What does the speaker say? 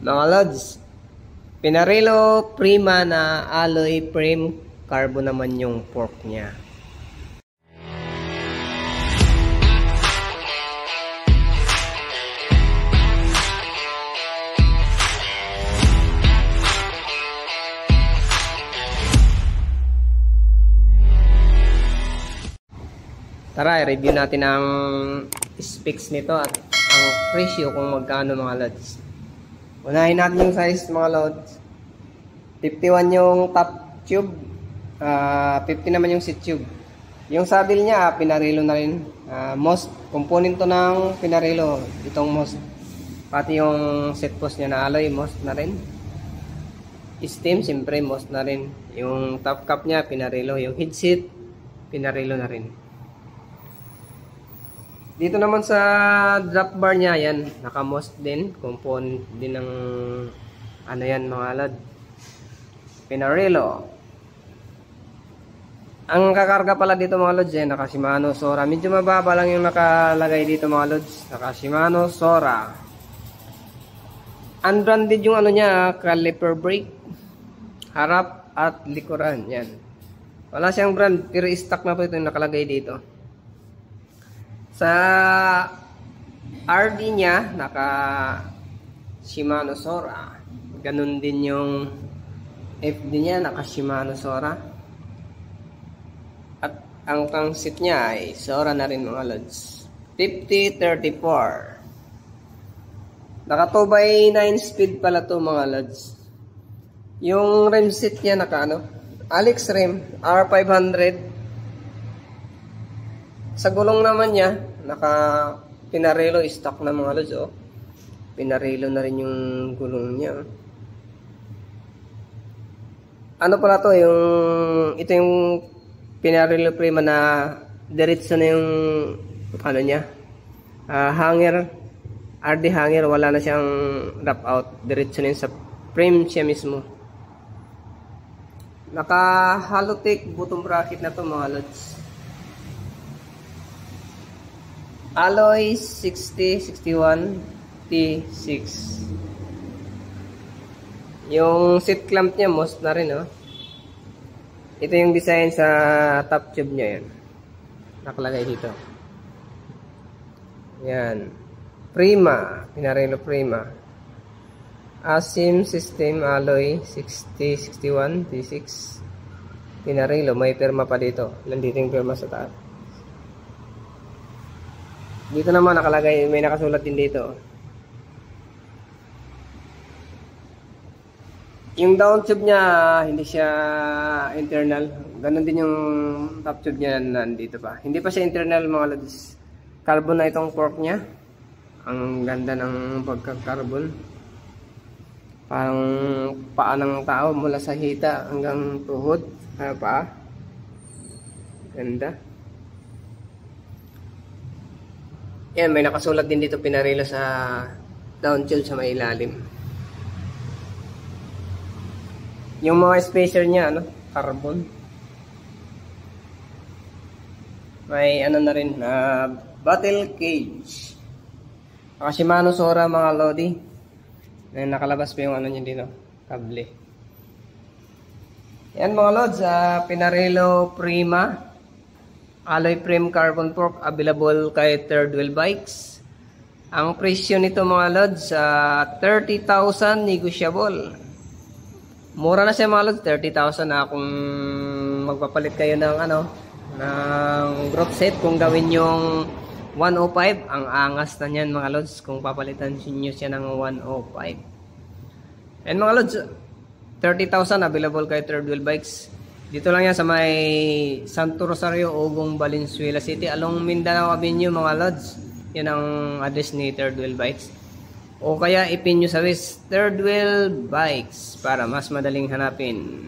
Mga lods, Pinarello Prima na alloy frame carbon naman yung fork niya. Tara, i-review natin ang specs nito at ang presyo kung magkano mga lods. Unahin natin yung size mga lods. 51 yung top tube, 50 naman yung seat tube. Yung saddle niya, Pinarello na rin. Most component to ng Pinarello, itong most. Pati yung seat post niya na alloy, most na rin. Stem, siyempre most na rin. Yung top cap niya, Pinarello. Yung headset, Pinarello na rin. Dito naman sa drop bar niya, yan, naka-most din, component din ng ano yan mga lad. Pinarello. Ang kakarga pala dito mga lods, naka Shimano Sora. Medyo mababa lang yung nakalagay dito mga lods, naka Shimano Sora. Unbranded yung ano niya, caliper brake, harap at likuran, yan. Wala siyang brand, pero stock na po ito yung nakalagay dito. Sa RD niya, naka Shimano Sora. Ganun din yung FD niya, naka Shimano Sora. At ang pang seat niya ay Sora na rin mga lods. 50-34. Naka 2x9 speed pala to mga lods. Yung rim seat niya naka ano? Alex rim R500. Sa gulong naman niya, naka Pinarello stock na mga lods, oh. Pinarello na rin yung gulong niya. Ano pala to, ito yung Pinarello Prima na diretso na yung ano niya, hanger, RD hanger, wala na siyang wrap out, diretso na yun sa frame siya mismo. Naka Halotech bottom bracket na to mga lods. Alloy 60, 61, T6. Yung seat clamp niya, most na rin, oh. Ito yung design sa top tube niya, yan. Nakalagay dito. Yan. Prima. Pinarello Prima. Asim system alloy 60, 61, T6. Pinarello. May pirma pa dito. Nandito yung pirma sa taas. Dito naman nakalagay, may nakasulat din dito. Yung down tube niya, hindi siya internal. Ganon din yung top tube niya nandito pa. Hindi pa siya internal mga lods. Carbon na itong fork niya. Ang ganda ng pagka-carbon. Parang paa ng tao mula sa hita hanggang tuhod. Paa. Ganda. Yan, may nakasulat din dito Pinarello sa down tube sa may ilalim. Yung mga spacer niya, ano, carbon. May ano na rin, bottle cage. Naka Shimano Sora mga lodi. Nakalabas pa yung ano niya dito, kable. Yan mga lods, Pinarello Prima. Alloy frame carbon fork, available kay Third Wheel Bikes. Ang presyo nito mga lods, 30,000 negotiable. Mura na siya mga lods, 30,000 na kung magpapalit kayo ng ano, ng group set. Kung gawin yung 105, ang angas na niyan mga lods kung papalitan niyo siya ng 105. And mga lods, 30,000 available kay Third Wheel Bikes. Dito lang yan sa may Santo Rosario, Ugong, Valenzuela City, along Mindanao Avenue mga lods. Yan ang address ni Third Wheel Bikes. O kaya ipin nyo sa Third Wheel Bikes para mas madaling hanapin.